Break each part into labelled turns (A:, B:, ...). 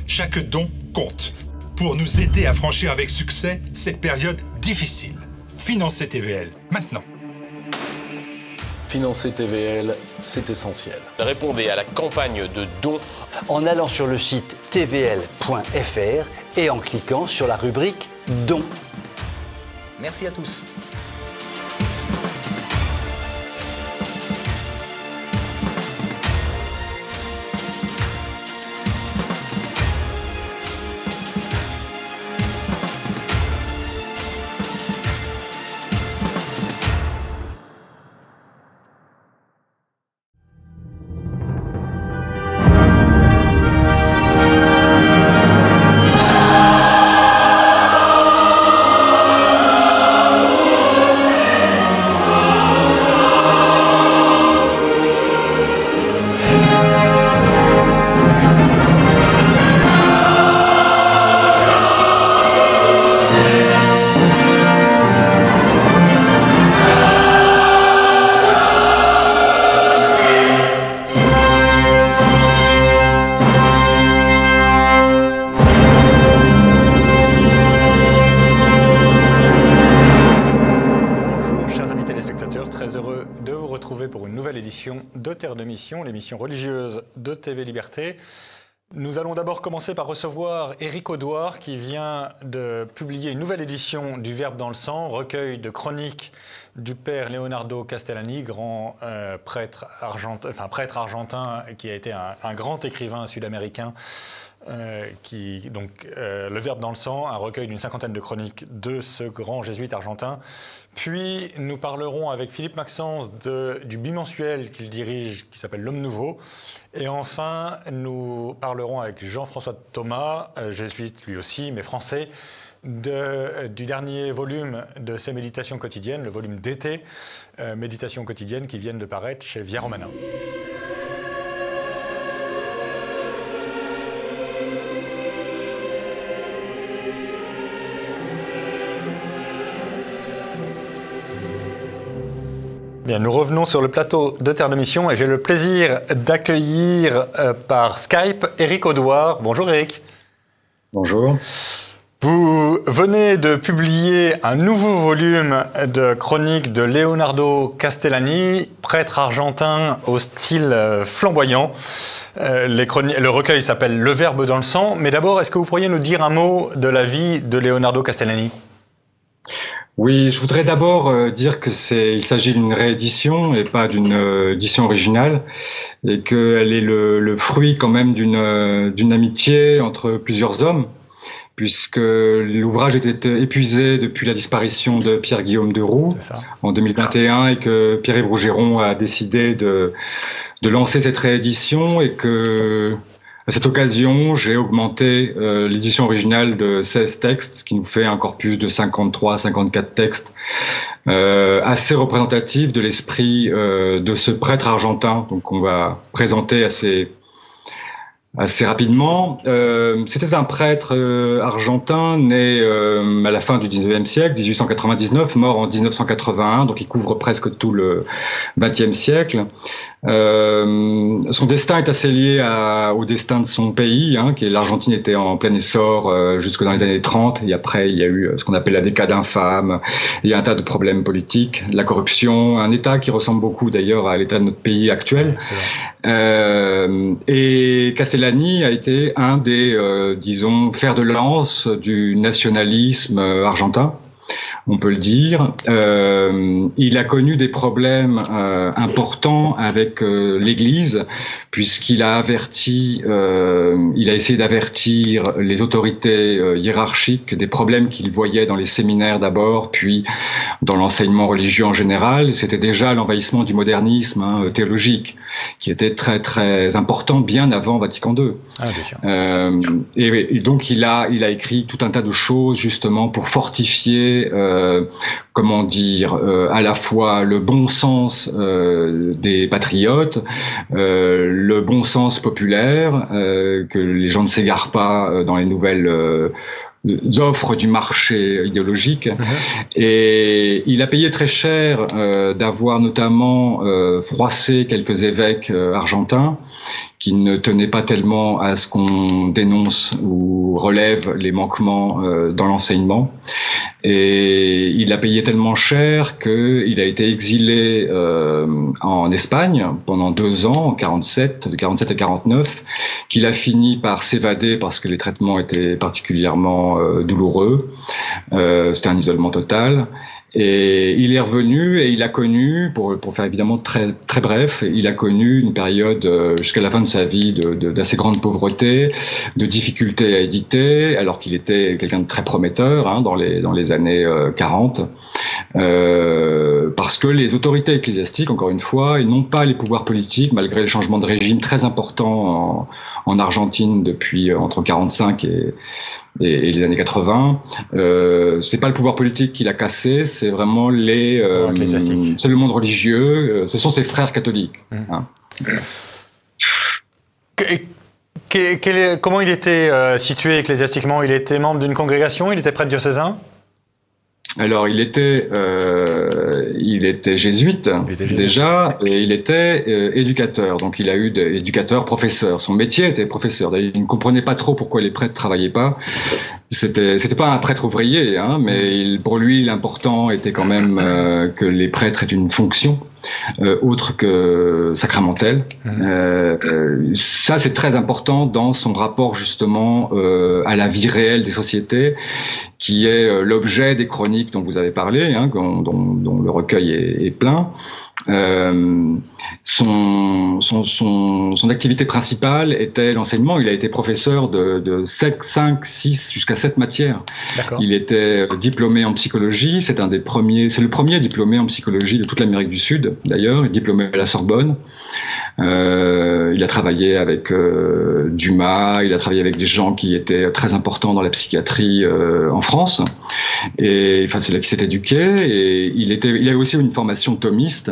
A: Chaque don compte pour nous aider à franchir avec succès cette période difficile. Financez TVL, maintenant.
B: Financer TVL, c'est essentiel. Répondez à la campagne de dons
C: en allant sur le site tvl.fr et en cliquant sur la rubrique Dons.
D: Merci à tous.
E: De Terre de Mission, l'émission religieuse de TV Liberté. Nous allons d'abord commencer par recevoir Éric Audouard qui vient de publier une nouvelle édition du Verbe dans le sang, recueil de chroniques du père Leonardo Castellani, grand prêtre argentin qui a été un grand écrivain sud-américain. Le Verbe dans le sang, un recueil d'une 50aine de chroniques de ce grand jésuite argentin. Puis nous parlerons avec Philippe Maxence du bimensuel qu'il dirige, qui s'appelle L'Homme Nouveau. Et enfin, nous parlerons avec Jean-François Thomas, jésuite lui aussi, mais français, du dernier volume de ses méditations quotidiennes, le volume d'été, Méditations quotidiennes, qui viennent de paraître chez Via Romana. Bien, nous revenons sur le plateau de Terre de Mission et j'ai le plaisir d'accueillir par Skype Éric Audouard. Bonjour Éric.
F: Bonjour.
E: Vous venez de publier un nouveau volume de chroniques de Leonardo Castellani, prêtre argentin au style flamboyant. Le recueil s'appelle Le Verbe dans le sang. Mais d'abord, est-ce que vous pourriez nous dire un mot de la vie de Leonardo Castellani ?
F: Oui, je voudrais d'abord dire que il s'agit d'une réédition et pas d'une édition originale, et qu'elle est le fruit quand même d'une amitié entre plusieurs hommes, puisque l'ouvrage était épuisé depuis la disparition de Pierre-Guillaume Deroux en 2021 et que Pierre-Yves Rougeron a décidé de lancer cette réédition et que à cette occasion, j'ai augmenté l'édition originale de 16 textes, ce qui nous fait un corpus de 53-54 textes, assez représentatif de l'esprit de ce prêtre argentin, donc on va présenter assez rapidement. C'était un prêtre argentin né à la fin du 19e siècle, 1899, mort en 1981, donc il couvre presque tout le 20e siècle. Son destin est assez lié au destin de son pays, qui est l'Argentine était en plein essor jusque dans les années 30, et après il y a eu ce qu'on appelle la décade infâme, il y a un tas de problèmes politiques, la corruption, un État qui ressemble beaucoup d'ailleurs à l'État de notre pays actuel. Et Castellani a été un des, disons, fers de lance du nationalisme argentin. On peut le dire. Il a connu des problèmes importants avec l'Église, puisqu'il a il a essayé d'avertir les autorités hiérarchiques des problèmes qu'il voyait dans les séminaires d'abord, puis dans l'enseignement religieux en général. C'était déjà l'envahissement du modernisme théologique, qui était très très important bien avant Vatican II.
E: Ah, bien sûr.
F: Et donc il a écrit tout un tas de choses justement pour fortifier comment dire, à la fois le bon sens des patriotes, le bon sens populaire, que les gens ne s'égarent pas dans les nouvelles offres du marché idéologique. Et il a payé très cher d'avoir notamment froissé quelques évêques argentins qui ne tenait pas tellement à ce qu'on dénonce ou relève les manquements dans l'enseignement. Et il a payé tellement cher qu'il a été exilé en Espagne pendant 2 ans, en 47, de 47 à 49, qu'il a fini par s'évader parce que les traitements étaient particulièrement douloureux. C'était un isolement total. Et il est revenu et il a connu, pour faire évidemment très, très bref, il a connu une période jusqu'à la fin de sa vie d'assez grande pauvreté, de difficultés à éditer, alors qu'il était quelqu'un de très prometteur dans les années 40, parce que les autorités ecclésiastiques, encore une fois, ils n'ont pas les pouvoirs politiques, malgré le changement de régime très important en Argentine depuis entre 45 et les années 80, c'est pas le pouvoir politique qui l'a cassé, c'est vraiment c'est le monde religieux, ce sont ses frères catholiques.
E: Comment il était situé ecclésiastiquement? Il était membre d'une congrégation? Il était prêtre diocésain?
F: Alors, il était jésuite déjà, et il était éducateur. Donc, il a eu éducateur, professeur. Son métier était professeur. D'ailleurs, il ne comprenait pas trop pourquoi les prêtres travaillaient pas. C'était pas un prêtre ouvrier, mais pour lui, l'important était quand même que les prêtres aient une fonction autre que sacramentelle. Ça, c'est très important dans son rapport justement à la vie réelle des sociétés, qui est l'objet des chroniques dont vous avez parlé, dont le recueil est plein. Son activité principale était l'enseignement. Il a été professeur de 5, 6 jusqu'à 7 matières. Il était diplômé en psychologie. C'est le premier diplômé en psychologie de toute l'Amérique du Sud, d'ailleurs. Il est diplômé à la Sorbonne. Il a travaillé avec Dumas, il a travaillé avec des gens qui étaient très importants dans la psychiatrie en France. Et enfin, c'est là qu'il s'est éduqué. Et il a aussi une formation thomiste.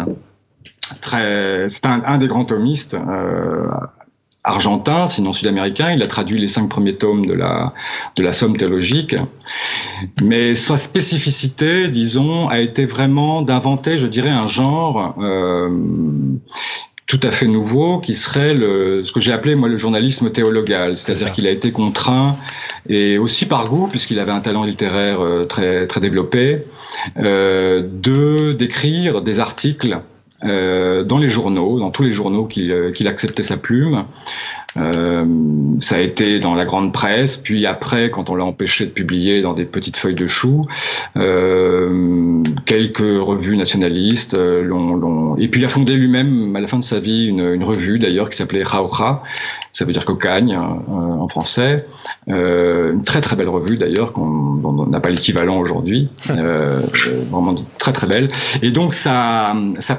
F: C'est un des grands thomistes argentins, sinon sud-américains. Il a traduit les 5 premiers tomes de la Somme théologique. Mais sa spécificité, disons, a été vraiment d'inventer, je dirais, un genre tout à fait nouveau, qui serait ce que j'ai appelé moi le journalisme théologal, c'est-à-dire qu'il a été contraint, et aussi par goût, puisqu'il avait un talent littéraire très très développé, d'écrire des articles dans les journaux, dans tous les journaux qu'il acceptait sa plume. Ça a été dans la grande presse, puis après, quand on l'a empêché de publier dans des petites feuilles de chou, quelques revues nationalistes et puis il a fondé lui-même à la fin de sa vie une revue d'ailleurs qui s'appelait Jauja, ça veut dire cocagne en français, une très très belle revue d'ailleurs dont on n'a pas l'équivalent aujourd'hui, vraiment très très belle. Et donc sa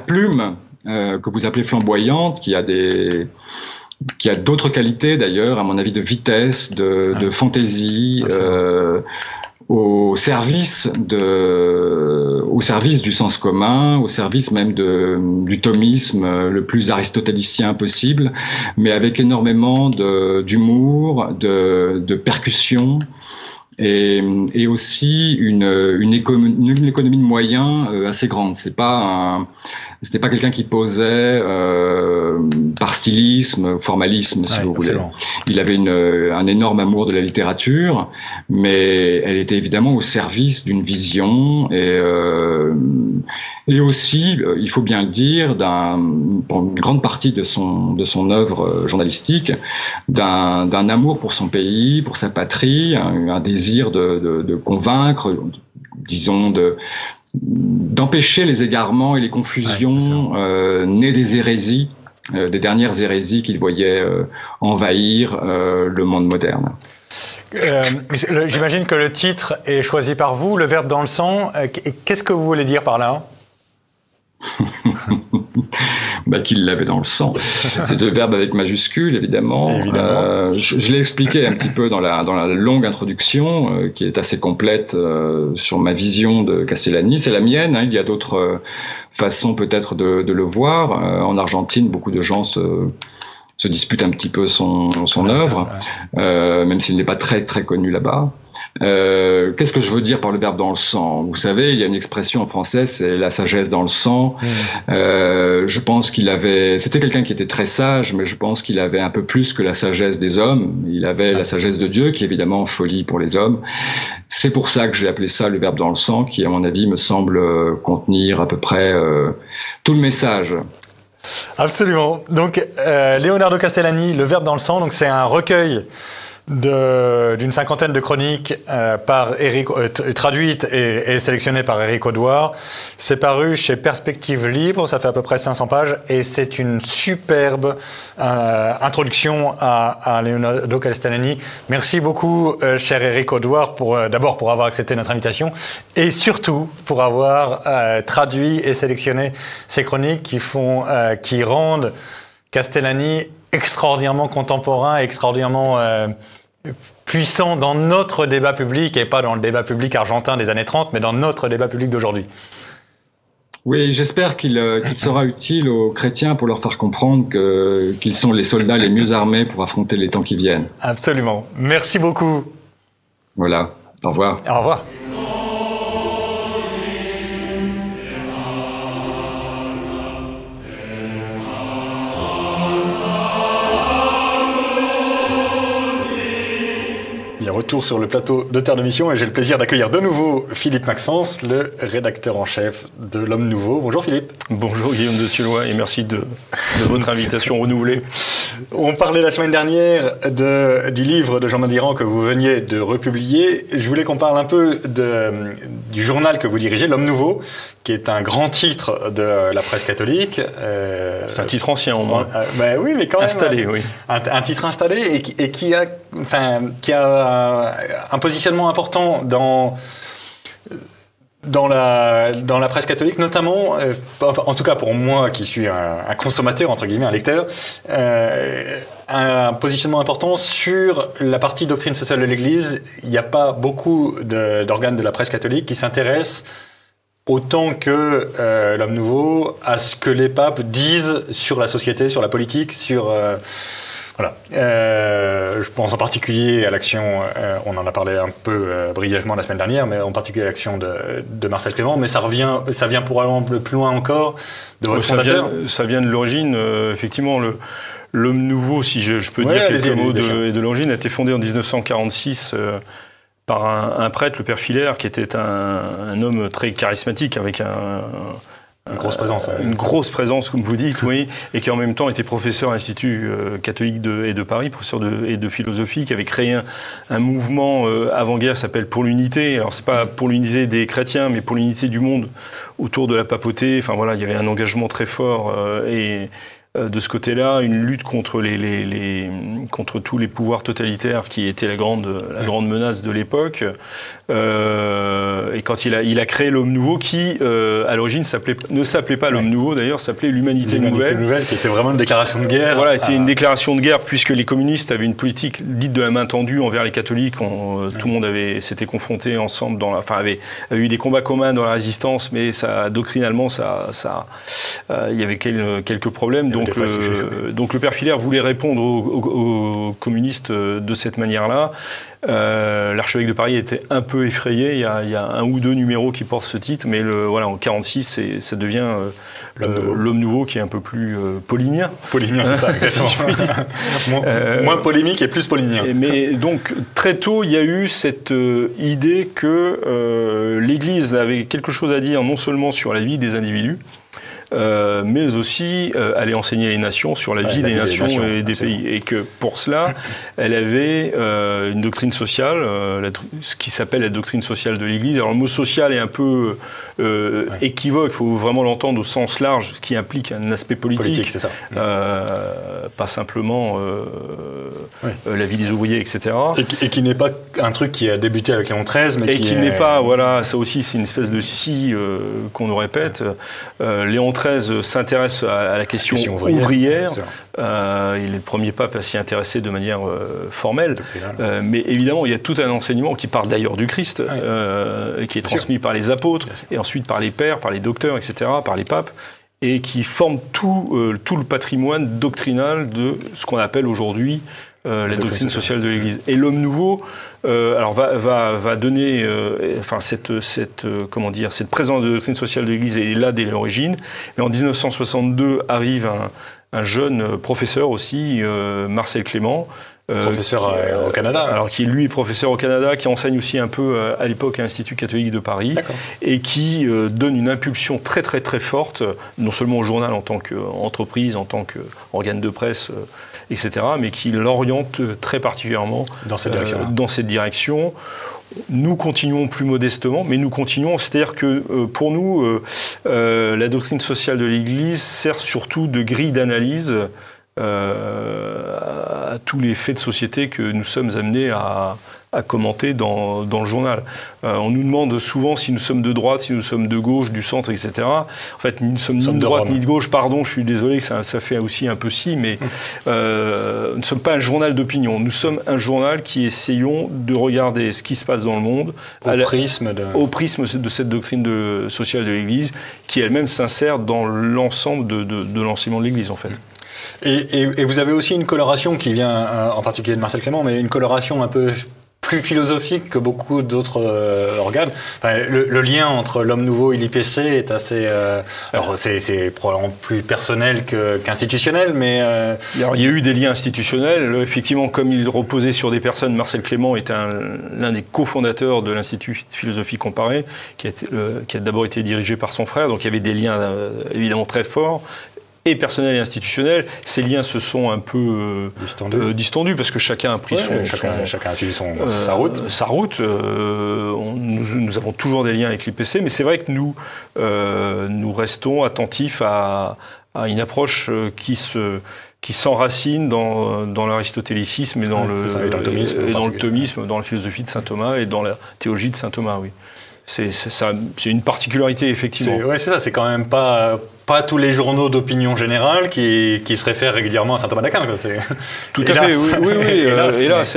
F: plume que vous appelez flamboyante, qui a d'autres qualités d'ailleurs, à mon avis, de vitesse, de fantaisie, au service du sens commun, au service même du thomisme le plus aristotélicien possible, mais avec énormément d'humour, de percussion. Et aussi une économie de moyens assez grande. C'était pas quelqu'un qui posait par stylisme, formalisme, si vous voulez. Il avait un énorme amour de la littérature, mais elle était évidemment au service d'une vision et aussi, il faut bien le dire, pour une grande partie de son œuvre journalistique, d'un amour pour son pays, pour sa patrie, un désir de convaincre, disons, d'empêcher les égarements et les confusions nées des hérésies, des dernières hérésies qu'il voyait envahir le monde moderne.
E: J'imagine que le titre est choisi par vous, Le Verbe dans le sang. Qu'est-ce que vous voulez dire par là ?
F: Qu'il l'avait dans le sang. C'est le verbe avec majuscule, évidemment. Je l'ai expliqué un petit peu dans la longue introduction, qui est assez complète sur ma vision de Castellani. C'est la mienne, il y a d'autres façons peut-être de le voir. En Argentine, beaucoup de gens se disputent un petit peu son œuvre, même s'il n'est pas très très connu là-bas. Qu'est-ce que je veux dire par le verbe dans le sang? Vous savez, il y a une expression en français, c'est la sagesse dans le sang. Je pense c'était quelqu'un qui était très sage, mais je pense qu'il avait un peu plus que la sagesse des hommes. Il avait la sagesse de Dieu, qui est évidemment folie pour les hommes. C'est pour ça que j'ai appelé ça le verbe dans le sang, qui, à mon avis, me semble contenir à peu près tout le message.
E: Absolument. Donc, Leonardo Castellani, Le verbe dans le sang, donc c'est un recueil d'une cinquantaine de chroniques traduites et sélectionnées par Éric Audouard. C'est paru chez Perspective Libre, ça fait à peu près 500 pages et c'est une superbe introduction à Leonardo Castellani. Merci beaucoup, cher Éric Audouard, d'abord pour avoir accepté notre invitation et surtout pour avoir traduit et sélectionné ces chroniques qui rendent Castellani extraordinairement contemporain, extraordinairement puissant dans notre débat public et pas dans le débat public argentin des années 30, mais dans notre débat public d'aujourd'hui.
F: Oui, j'espère qu'il sera utile aux chrétiens pour leur faire comprendre qu'ils sont les soldats les mieux armés pour affronter les temps qui viennent.
E: Absolument. Merci beaucoup.
F: Voilà. Au revoir.
E: Au revoir. Retour sur le plateau de Terre de Mission et j'ai le plaisir d'accueillir de nouveau Philippe Maxence, le rédacteur en chef de L'Homme Nouveau. Bonjour Philippe.
G: Bonjour Guillaume de Tulloy et merci de votre invitation renouvelée.
E: On parlait la semaine dernière du livre de Jean Madiran que vous veniez de republier. Je voulais qu'on parle un peu du journal que vous dirigez, L'Homme Nouveau, qui est un grand titre de la presse catholique.
G: C'est un titre ancien au moins.
E: Oui, mais quand même.
G: Installé, oui.
E: Un titre installé et qui a un positionnement important dans la presse catholique, notamment, en tout cas pour moi qui suis un consommateur, entre guillemets, un lecteur, un positionnement important sur la partie doctrine sociale de l'Église. Il n'y a pas beaucoup d'organes de la presse catholique qui s'intéressent autant que L'Homme Nouveau à ce que les papes disent sur la société, sur la politique, sur... Voilà. Je pense en particulier à l'action, on en a parlé un peu brièvement la semaine dernière, mais en particulier à l'action de Marcel Clément, mais ça vient probablement plus loin encore de votre fondateur.
G: Ça vient de l'origine, effectivement, L'Homme Nouveau, si je peux dire quelques mots de l'origine, a été fondé en 1946 par un prêtre, le père Filaire, qui était un homme très charismatique, avec
E: une grosse présence.
G: Une grosse présence, comme vous dites, oui, et qui en même temps était professeur à l'Institut catholique de Paris, professeur de philosophie, qui avait créé un mouvement avant-guerre qui s'appelle Pour l'unité. Alors, c'est pas pour l'unité des chrétiens, mais pour l'unité du monde autour de la papauté. Enfin, voilà, il y avait un engagement très fort et de ce côté-là, une lutte contre contre tous les pouvoirs totalitaires qui étaient la grande menace de l'époque. Et quand il a créé L'Homme Nouveau, qui à l'origine ne s'appelait pas L'Homme Nouveau, d'ailleurs, s'appelait l'Humanité Nouvelle,
E: qui était vraiment une déclaration de guerre.
G: Voilà, était une déclaration de guerre puisque les communistes avaient une politique dite de la main tendue envers les catholiques. Tout le monde s'était confronté ensemble avait eu des combats communs dans la résistance, mais doctrinalement, il y avait quelques problèmes. Donc le père Filaire voulait répondre aux communistes de cette manière-là. L'archevêque de Paris était un peu effrayé. Il y a un ou deux numéros qui portent ce titre, mais en 1946, ça devient L'Homme Nouveau, qui est un peu plus paulinien.
E: Paulinien, c'est ça, exactement. Moins polémique et plus paulinien.
G: Mais donc, très tôt, il y a eu cette idée que l'Église avait quelque chose à dire, non seulement sur la vie des individus, mais aussi aller enseigner les nations sur la vie des nations et des pays. Et que pour cela, elle avait une doctrine sociale, ce qui s'appelle la doctrine sociale de l'Église. Alors le mot social est un peu équivoque, il faut vraiment l'entendre au sens large, ce qui implique un aspect politique
E: c'est ça.
G: Pas simplement la vie des ouvriers, etc.
E: Et qui n'est pas un truc qui a débuté avec Léon XIII, mais
G: qui n'est pas, voilà, ça aussi c'est une espèce de scie qu'on nous répète. Léon XIII s'intéresse à la question ouvrière. Il est le premier pape à s'y intéresser de manière formelle. Mais évidemment, il y a tout un enseignement qui part d'ailleurs du Christ, qui est transmis par les apôtres, et ensuite par les pères, par les docteurs, etc., par les papes, et qui forme tout le patrimoine doctrinal de ce qu'on appelle aujourd'hui la doctrine sociale de l'Église. Et l'homme nouveau, alors va donner, enfin cette présence de doctrine sociale de l'Église est là dès l'origine. Mais en 1962 arrive un jeune professeur aussi, Marcel Clément.
E: Professeur au Canada.
G: Alors qui lui est professeur au Canada, qui enseigne aussi un peu à l'époque à l'Institut catholique de Paris, et qui donne une impulsion très très très forte, non seulement au journal en tant qu'entreprise, en tant qu'organe de presse, etc., mais qui l'oriente très particulièrement dans cette direction. Nous continuons plus modestement, mais nous continuons. C'est-à-dire que pour nous, la doctrine sociale de l'Église sert surtout de grille d'analyse à tous les faits de société que nous sommes amenés à commenter dans le journal. On nous demande souvent si nous sommes de droite, si nous sommes de gauche, du centre, etc. En fait, nous ne sommes ni de droite ni de gauche. Pardon, je suis désolé, ça fait aussi un peu si, mais nous ne sommes pas un journal d'opinion. Nous sommes un journal qui essayons de regarder ce qui se passe dans le monde au prisme de cette doctrine sociale de l'Église, qui elle-même s'insère dans l'ensemble de l'enseignement de l'Église, en fait.
E: Et vous avez aussi une coloration qui vient en particulier de Marcel Clément, mais une coloration un peu plus philosophique que beaucoup d'autres organes. Enfin, le lien entre l'homme nouveau et l'IPC est assez... alors c'est probablement plus personnel qu'institutionnel, mais...
G: Alors, il y a eu des liens institutionnels. Effectivement, comme il reposait sur des personnes, Marcel Clément est l'un des cofondateurs de l'Institut de philosophie comparée, qui a d'abord été dirigé par son frère, donc il y avait des liens évidemment très forts. Et personnel et institutionnel, ces liens se sont un peu distendus parce que chacun a pris
E: chacun a suivi sa route.
G: Nous avons toujours des liens avec l'IPC, mais c'est vrai que nous restons attentifs à une approche qui s'enracine dans l'aristotélicisme et dans le thomisme, dans la philosophie de saint Thomas et dans la théologie de saint Thomas. Oui, c'est une particularité effectivement.
E: Oui, c'est ça. C'est quand même pas tous les journaux d'opinion générale qui se réfèrent régulièrement à saint Thomas d'Aquin.
G: Tout à fait, oui. Hélas.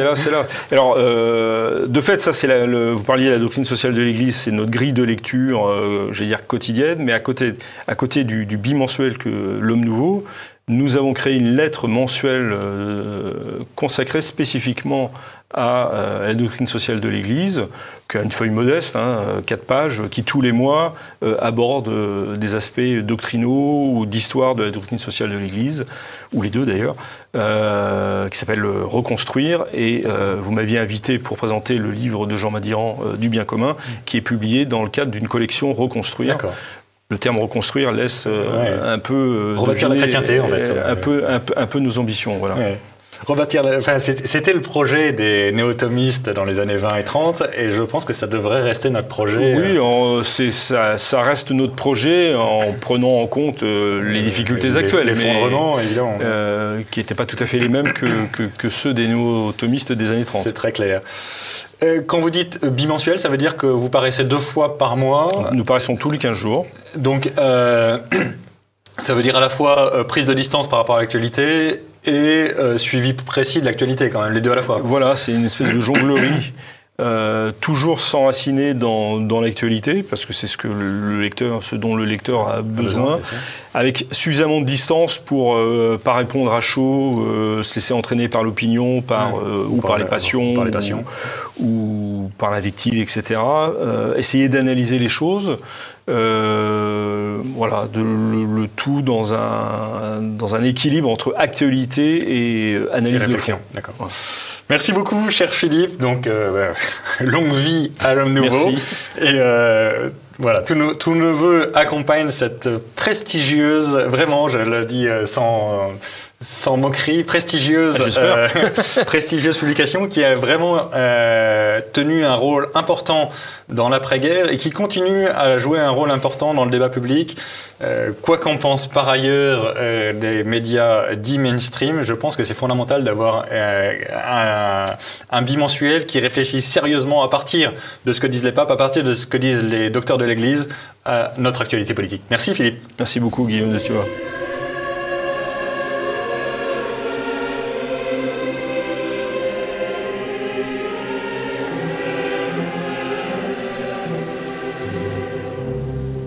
G: Alors, de fait, ça, vous parliez de la doctrine sociale de l'Église, c'est notre grille de lecture, j'allais dire quotidienne, mais à côté du bimensuel que l'Homme Nouveau, nous avons créé une lettre mensuelle consacrée spécifiquement à la doctrine sociale de l'Église, qui a une feuille modeste, 4 pages, qui tous les mois aborde des aspects doctrinaux ou d'histoire de la doctrine sociale de l'Église, ou les deux d'ailleurs, qui s'appelle « Reconstruire ». Et vous m'aviez invité pour présenter le livre de Jean Madiran, « Du bien commun », qui est publié dans le cadre d'une collection « Reconstruire ». D'accord. Le terme « reconstruire » laisse un peu...
E: rebâtir la chrétienté, en fait.
G: Un peu nos ambitions, voilà. Ouais.
E: C'était le projet des néo-thomistes dans les années 20 et 30, et je pense que ça devrait rester notre projet.
G: Oui, ça reste notre projet en prenant en compte les difficultés actuelles.
E: L'effondrement, évidemment.
G: Qui n'étaient pas tout à fait les mêmes que ceux des néo-thomistes des années 30.
E: C'est très clair. Quand vous dites bimensuel, ça veut dire que vous paraissez 2 fois par mois.
G: Nous paraissons tous les 15 jours.
E: Donc, ça veut dire à la fois prise de distance par rapport à l'actualité et suivi précis de l'actualité, quand même, les deux à la fois.
G: Voilà, c'est une espèce de jonglerie. Toujours s'enraciner dans l'actualité, parce que c'est ce dont le lecteur a besoin, avec suffisamment de distance pour pas répondre à chaud, se laisser entraîner par l'opinion, par les passions, ou par l'invective, etc. Essayer d'analyser les choses, voilà, le tout dans un équilibre entre actualité et analyse de fond.
E: D'accord. Ouais. Merci beaucoup, cher Philippe. Donc, longue vie à l'Homme Nouveau.
G: Merci.
E: Et voilà, tous nos voeux accompagnent cette prestigieuse, vraiment, je le dis sans moquerie, prestigieuse publication qui a vraiment tenu un rôle important dans l'après-guerre et qui continue à jouer un rôle important dans le débat public. Quoi qu'en pensent par ailleurs les médias dits mainstream, je pense que c'est fondamental d'avoir un bimensuel qui réfléchit sérieusement à partir de ce que disent les papes, à partir de ce que disent les docteurs de l'Église, à notre actualité politique. Merci Philippe.
G: Merci beaucoup Guillaume de Thiebaut.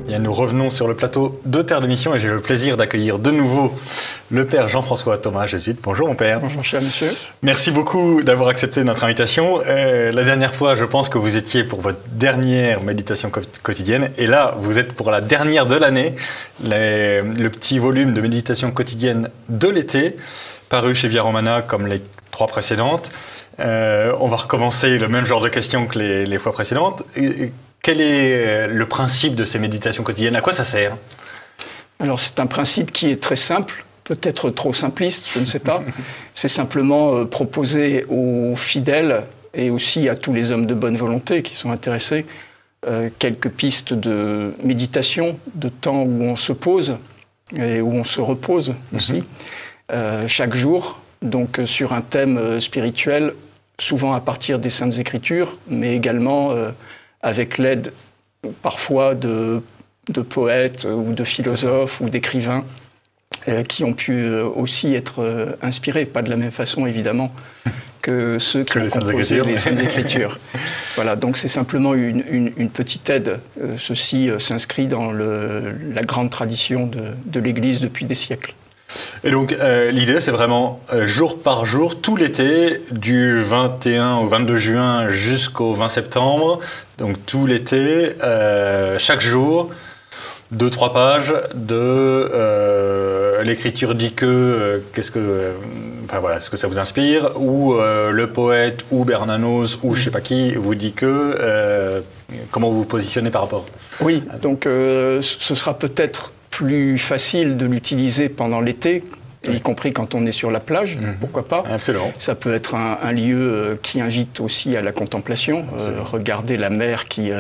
E: Il y a une nous revenons sur le plateau de Terre de Mission et j'ai le plaisir d'accueillir de nouveau le père Jean-François Thomas, jésuite. Bonjour mon père.
H: Bonjour cher monsieur.
E: Merci beaucoup d'avoir accepté notre invitation. La dernière fois, je pense que vous étiez pour votre dernière méditation quotidienne et là, vous êtes pour la dernière de l'année, le petit volume de méditation quotidienne de l'été, paru chez Via Romana comme les 3 précédentes. On va recommencer le même genre de questions que les fois précédentes. Quel est le principe de ces méditations quotidiennes? À quoi ça sert?
H: Alors c'est un principe qui est très simple, peut-être trop simpliste, je ne sais pas. C'est simplement proposer aux fidèles et aussi à tous les hommes de bonne volonté qui sont intéressés quelques pistes de méditation, de temps où on se pose et où on se repose aussi, chaque jour, donc sur un thème spirituel, souvent à partir des Saintes Écritures, mais également avec l'aide parfois de poètes ou de philosophes ou d'écrivains qui ont pu aussi être inspirés, pas de la même façon évidemment que ceux qui ont composé les Saintes Écritures. Voilà, donc c'est simplement une petite aide. Ceci s'inscrit dans la grande tradition de l'Église depuis des siècles.
E: Et donc l'idée c'est vraiment jour par jour, tout l'été, du 21 au 22 juin jusqu'au 20 septembre, donc tout l'été, chaque jour, 2-3 pages de l'écriture dit que, est-ce que ça vous inspire, ou le poète, ou Bernanos, ou je sais pas qui vous dit que, comment vous vous positionnez par rapport?
H: Oui, donc ce sera peut-être plus facile de l'utiliser pendant l'été, y compris quand on est sur la plage, pourquoi pas.
E: Absolument.
H: Ça peut être un lieu qui invite aussi à la contemplation, regarder la mer qui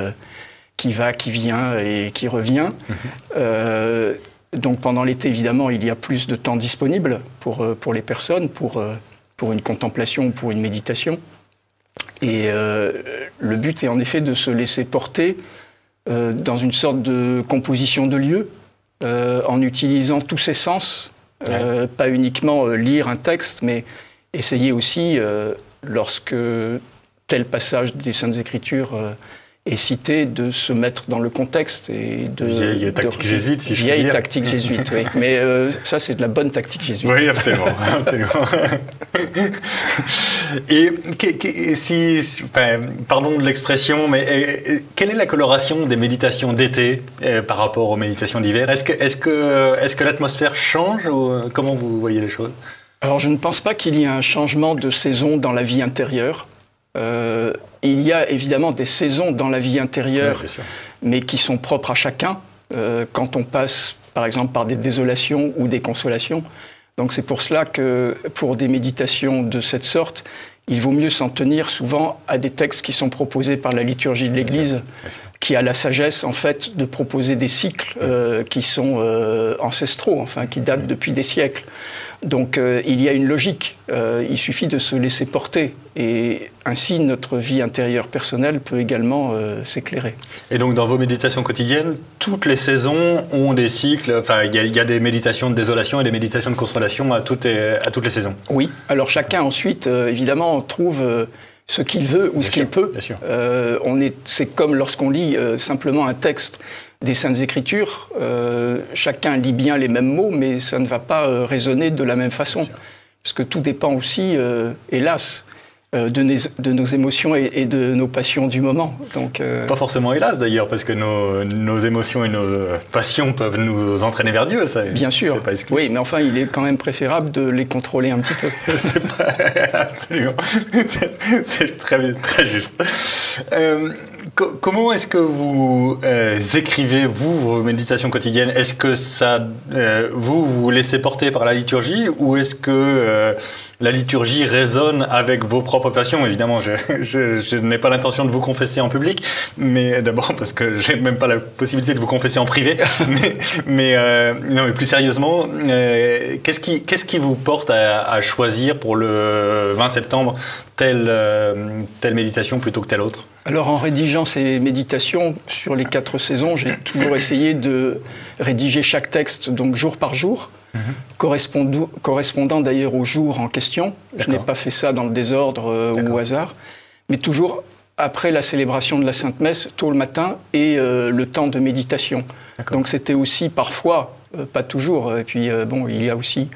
H: va, qui vient et qui revient. Donc pendant l'été, évidemment, il y a plus de temps disponible pour les personnes, pour une contemplation ou pour une méditation. Et le but est en effet de se laisser porter dans une sorte de composition de lieu, en utilisant tous ses sens, pas uniquement lire un texte, mais essayer aussi, lorsque tel passage des Saintes Écritures est cité, de se mettre dans le contexte. Et
E: vieille tactique jésuite, si je puis dire.
H: Vieille tactique jésuite, oui. Mais ça, c'est de la bonne tactique jésuite.
E: Oui, absolument. Absolument. Et pardon de l'expression, mais quelle est la coloration des méditations d'été par rapport aux méditations d'hiver? Est-ce que l'atmosphère change ou comment vous voyez les choses?
H: Alors, je ne pense pas qu'il y ait un changement de saison dans la vie intérieure. Il y a évidemment des saisons dans la vie intérieure, mais qui sont propres à chacun, quand on passe, par exemple, par des désolations ou des consolations. Donc c'est pour cela que, pour des méditations de cette sorte, il vaut mieux s'en tenir souvent à des textes qui sont proposés par la liturgie de l'Église, qui a la sagesse, en fait, de proposer des cycles qui sont ancestraux, enfin, qui datent depuis des siècles. Donc il y a une logique, il suffit de se laisser porter et ainsi notre vie intérieure personnelle peut également s'éclairer.
E: Et donc dans vos méditations quotidiennes, toutes les saisons ont des cycles, enfin il y a des méditations de désolation et des méditations de consolation à toutes les saisons.
H: Oui, alors chacun ensuite évidemment trouve ce qu'il veut ou ce qu'il peut.
E: Bien sûr.
H: C'est comme lorsqu'on lit simplement un texte des Saintes Écritures, chacun lit bien les mêmes mots, mais ça ne va pas résonner de la même façon. Parce que tout dépend aussi, hélas, de nos émotions et de nos passions du moment. Donc,
E: Pas forcément hélas d'ailleurs, parce que nos émotions et nos passions peuvent nous entraîner vers Dieu. Ça,
H: bien sûr,
E: pas
H: oui, mais enfin il est quand même préférable de les contrôler un petit peu.
E: C'est pas... Absolument, c'est très, très juste. Comment est-ce que vous écrivez, vos méditations quotidiennes? Est-ce que vous laissez porter par la liturgie ou est-ce que la liturgie résonne avec vos propres passions? Évidemment, je n'ai pas l'intention de vous confesser en public, mais d'abord parce que j'ai même pas la possibilité de vous confesser en privé. mais plus sérieusement, qu'est-ce qui vous porte à choisir pour le 20 septembre telle méditation plutôt que telle autre?
H: Alors en rédigeant ces méditations sur les 4 saisons, j'ai toujours essayé de rédiger chaque texte donc jour par jour, correspondant d'ailleurs au jour en question. Je n'ai pas fait ça dans le désordre ou au hasard, mais toujours après la célébration de la Sainte Messe, tôt le matin, et le temps de méditation. Donc c'était aussi parfois, pas toujours, et puis bon, il y a aussi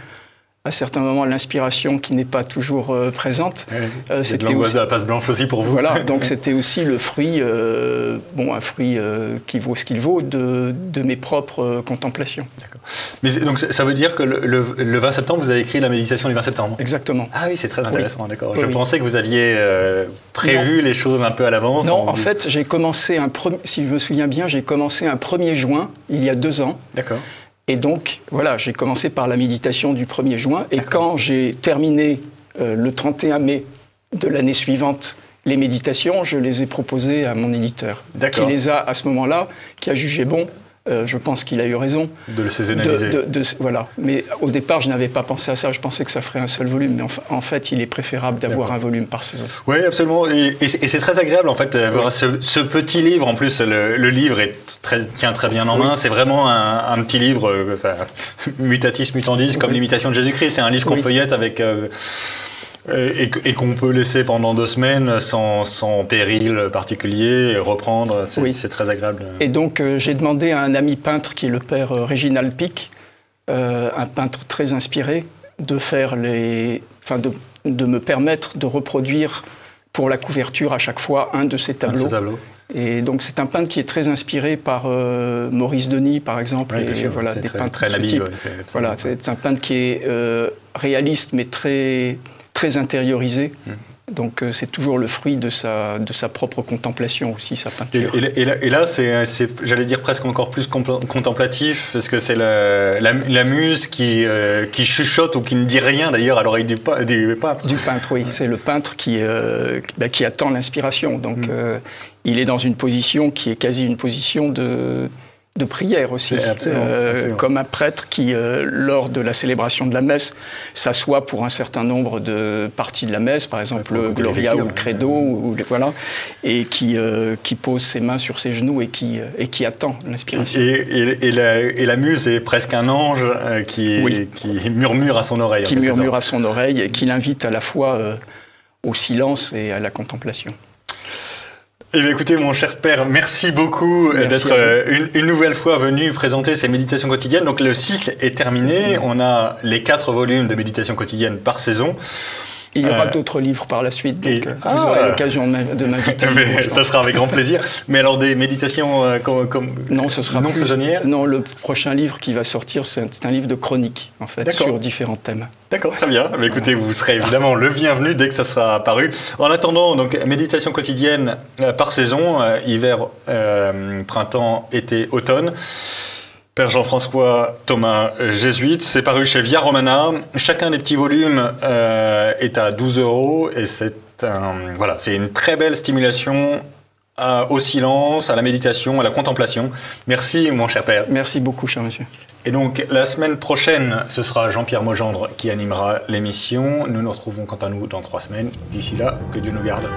H: à certains moments l'inspiration qui n'est pas toujours présente.
E: C'est de l'angoisse de la passe blanche aussi pour vous.
H: Voilà, donc c'était aussi le fruit, un fruit qui vaut ce qu'il vaut, de mes propres contemplations.
E: D'accord. Mais donc ça veut dire que le 20 septembre, vous avez écrit la méditation du 20 septembre?
H: Exactement.
E: Ah oui, c'est très intéressant, oui. D'accord.
H: Oui,
E: Je pensais que vous aviez prévu les choses un peu à l'avance.
H: Non, en fait, j'ai commencé, si je me souviens bien, j'ai commencé un 1er juin, il y a 2 ans.
E: D'accord.
H: Et donc, voilà, j'ai commencé par la méditation du 1er juin. Et quand j'ai terminé le 31 mai de l'année suivante les méditations, je les ai proposées à mon éditeur. Qui les a, à ce moment-là, qui a jugé bon, je pense qu'il a eu raison.
E: De le saisonnaliser.
H: Voilà. Mais au départ, je n'avais pas pensé à ça. Je pensais que ça ferait un seul volume. Mais en fait, il est préférable d'avoir un volume par saison. Oui,
E: absolument. Et c'est très agréable, en fait, d'avoir ce petit livre. En plus, le livre tient très bien en main. C'est vraiment un petit livre, mutatis mutandis, comme l'imitation de Jésus-Christ. C'est un livre qu'on feuillette avec... et qu'on peut laisser pendant 2 semaines sans péril particulier et reprendre, c'est très agréable.
H: Et donc j'ai demandé à un ami peintre qui est le père Réginald Pic, un peintre très inspiré, de me permettre de reproduire pour la couverture à chaque fois un de ces tableaux. Et donc c'est un peintre qui est très inspiré par Maurice Denis par exemple, et voilà, des peintres
E: très habile.
H: Voilà, c'est un peintre qui est réaliste mais très intériorisé. Donc c'est toujours le fruit de sa propre contemplation aussi, sa peinture.
E: Et là c'est j'allais dire presque encore plus contemplatif, parce que c'est la muse qui chuchote ou qui ne dit rien d'ailleurs à l'oreille du peintre.
H: Du peintre, oui. C'est le peintre qui attend l'inspiration. Donc il est dans une position qui est quasi une position de prière aussi, absolument. Comme un prêtre qui, lors de la célébration de la messe, s'assoit pour un certain nombre de parties de la messe, par exemple le Gloria ou le Credo, et qui pose ses mains sur ses genoux et qui attend l'inspiration.
E: Et la muse est presque un ange qui murmure à son oreille.
H: Qui murmure à son oreille et qui l'invite à la fois au silence et à la contemplation.
E: Eh bien, écoutez, mon cher père, merci beaucoup d'être une nouvelle fois venu présenter ces méditations quotidiennes. Donc le cycle est terminé, on a les 4 volumes de méditations quotidiennes par saison.
H: Il y aura d'autres livres par la suite, donc vous aurez l'occasion de m'inviter.
E: Ça sera avec grand plaisir. Mais alors des méditations
H: non, ce sera
E: non saisonnières.
H: Non, le prochain livre qui va sortir, c'est un livre de chroniques, en fait, sur différents thèmes.
E: D'accord, très bien. Mais écoutez, vous serez évidemment le bienvenu dès que ça sera apparu. En attendant, donc méditation quotidienne par saison, hiver, printemps, été, automne. Père Jean-François Thomas, jésuite, c'est paru chez Via Romana. Chacun des petits volumes est à 12 € et c'est une très belle stimulation au silence, à la méditation, à la contemplation. Merci, mon cher père.
H: Merci beaucoup, cher monsieur.
E: Et donc, la semaine prochaine, ce sera Jean-Pierre Mogendre qui animera l'émission. Nous nous retrouvons quant à nous dans 3 semaines. D'ici là, que Dieu nous garde.